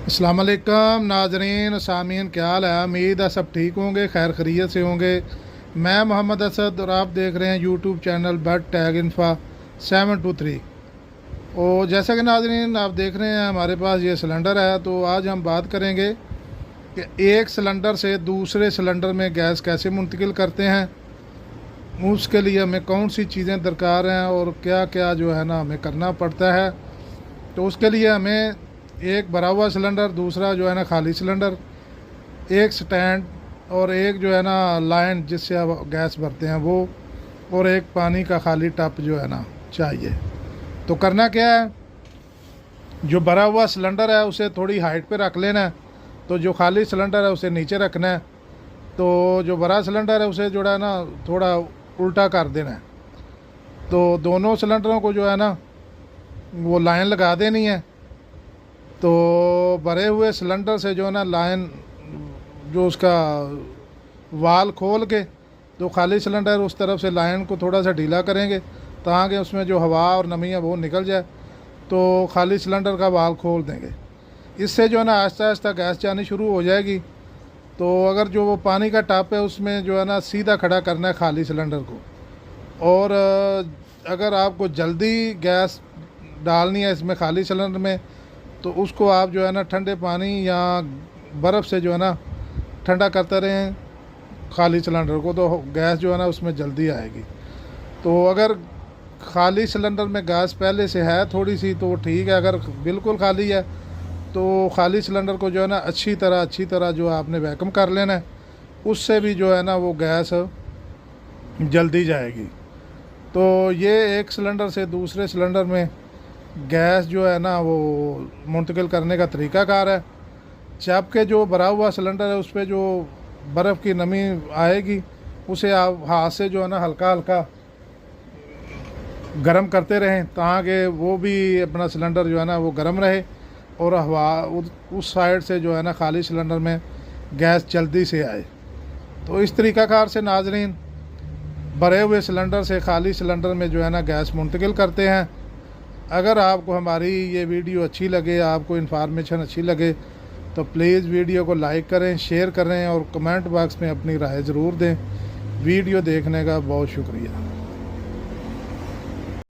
अस्सलाम वालेकुम नाजरीन सामीन, क्या हाल है। उम्मीद है सब ठीक होंगे, खैर खरीत से होंगे। मैं मोहम्मद असद और आप देख रहे हैं यूट्यूब चैनल बर्ड टैग इन्फा 723। और जैसा कि नाजरीन आप देख रहे हैं हमारे पास ये सिलेंडर है, तो आज हम बात करेंगे कि एक सिलेंडर से दूसरे सिलेंडर में गैस कैसे मुंतकिल करते हैं, उसके लिए हमें कौन सी चीज़ें दरकार हैं और क्या क्या जो है ना हमें करना पड़ता है। तो उसके लिए हमें एक भरा हुआ सिलेंडर, दूसरा जो है ना खाली सिलेंडर, एक स्टैंड और एक जो है ना लाइन जिससे आप गैस भरते हैं वो, और एक पानी का खाली टब जो है ना चाहिए। तो करना क्या है, जो भरा हुआ सिलेंडर है उसे थोड़ी हाइट पे रख लेना है, तो जो खाली सिलेंडर है उसे नीचे रखना है। तो जो भरा सिलेंडर है उसे जो है ना थोड़ा उल्टा कर देना है। तो दोनों सिलेंडरों को जो है ना वो लाइन लगा देनी है। तो भरे हुए सिलेंडर से जो है ना लाइन, जो उसका वाल खोल के तो खाली सिलेंडर उस तरफ से लाइन को थोड़ा सा ढीला करेंगे ताकि उसमें जो हवा और नमी है वो निकल जाए। तो खाली सिलेंडर का वाल खोल देंगे, इससे जो है ना आहिस्ता आहिस्ता गैस जानी शुरू हो जाएगी। तो अगर जो वो पानी का टैप है उसमें जो है ना सीधा खड़ा करना है खाली सिलेंडर को। और अगर आपको जल्दी गैस डालनी है इसमें खाली सिलेंडर में, तो उसको आप जो है ना ठंडे पानी या बर्फ़ से जो है ना ठंडा करते रहें खाली सिलेंडर को, तो गैस जो है ना उसमें जल्दी आएगी। तो अगर खाली सिलेंडर में गैस पहले से है थोड़ी सी तो ठीक है, अगर बिल्कुल खाली है तो खाली सिलेंडर को जो है ना अच्छी तरह जो आपने वैक्यूम कर लेना है, उससे भी जो है ना वो गैस जल्दी जाएगी। तो ये एक सिलेंडर से दूसरे सिलेंडर में गैस जो है ना वो मुंतकिल करने का तरीक़ाकार है। जबकि जो भरा हुआ सिलेंडर है उस पर जो बर्फ़ की नमी आएगी उसे आप हाथ से जो है ना हल्का हल्का गर्म करते रहें ताकि वो भी अपना सिलेंडर जो है ना वो गर्म रहे और हवा उस साइड से जो है ना खाली सिलेंडर में गैस जल्दी से आए। तो इस तरीक़ाकार से नाजरीन भरे हुए सिलेंडर से खाली सिलेंडर में जो है ना गैस मुंतकिल करते हैं। अगर आपको हमारी ये वीडियो अच्छी लगे, आपको इन्फॉर्मेशन अच्छी लगे, तो प्लीज़ वीडियो को लाइक करें, शेयर करें और कमेंट बॉक्स में अपनी राय ज़रूर दें। वीडियो देखने का बहुत शुक्रिया।